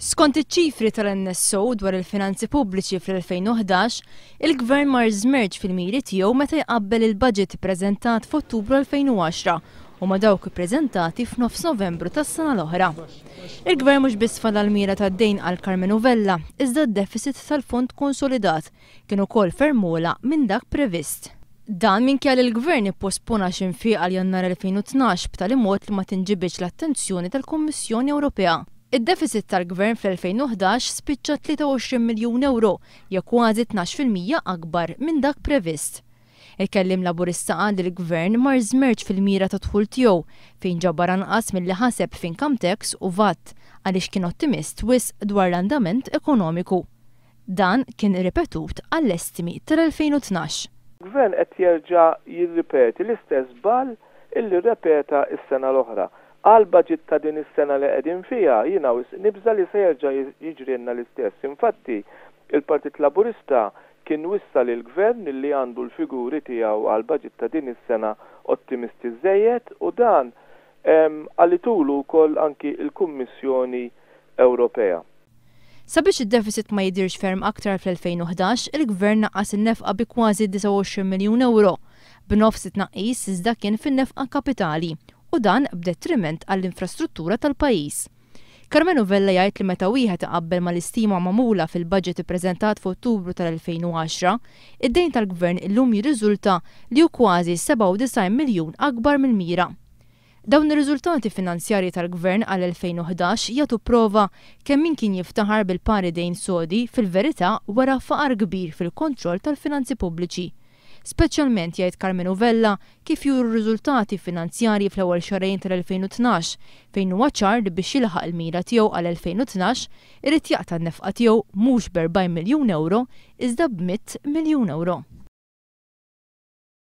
Skont iċ-ċifri tal-NSO dwar il-finanzi pubbliċi fl-2011, il-Gvern ma żmerġ fil-miri tiegħu meta jqabbel il-budget ippreżentat f'Ottubru 2010 u ma dawk ippreżentati f'nofs Novembru tas-sena l-oħra. Il-Gvern mhux biss falla l-mira tad-dejn għal Carmenu Vella, iżda d-deficit tal-Fond Konsolidat kien ukoll fermula minn dak previst. Dan minkejja li l-Gvern ippospona x'infiq għal Jannar 2012 b'tali mod li ma tinġibitx l-attenzjoni tal-Kummissjoni Ewropea. Id-deficit tal-Gvern fl-2011 spiċċa 23 miljun euro, jew kważi 12% akbar minn dak previst. Il-kellim laburista qal li l-Gvern ma żmerġ fil-mira ta' dħul tiegħu fejn ġabbar anqas milli ħaseb f'income tax u VAT għaliex kien ottimist wisq dwar l-andament ekonomiku. Dan kien irripetut għall-estimi tal-2012. Il-Gvern qed jerġa' jirripeti l-istess żball illi rrepeta s-sena l-oħra. Għal budget ta' din is-sena li qegħdin fiha jiena nibża li se jerġa' jiġrilna l-istess. Infatti, il-Partit Laburista kien wissa lill gvern li għandu l-figuri tiegħu għal budget ta' din is-sena ottimisti żejjed u dan għalitulu wkoll anki l-Kummissjoni Ewropea. Sabiex id-deficit ma jidirx ferm aktar fl-2011, il-Gvern naqqas in-nefqa bi kważi 29 miljun euro, b'nofs it-tnaqqis iżda kien fin-nefqa kapitali u dan b'detriment għall-infrastruttura tal-pajjiż. Carmenu Vella jgħid li meta wieħed iqabbel mal-istima magħmula fil-budget ippreżentat f'Ottubru tal-2010, id-dejn tal-Gvern illum jirriżulta li hu kważi 97 miljun akbar mill-mira. Dawn ir-riżultati finanzjarji tal-Gvern għal-2011 jagħtu prova kemm min kien jiftaħar bil-pari dejn sodi fil-verità wara faqar kbir fil-kontroll tal-finanzi pubbliċi. Speċjalment jgħid Carmenu Vella kif juru r-riżultati finanzjarji fl-ewwel xarejn tal-2012 fejn huwa ċar li biex jilħaq il-mira tiegħu għal-2012 irid jaqta' n-nefqa tiegħu mhux b'40 miljun euro iżda b'100 miljun euro.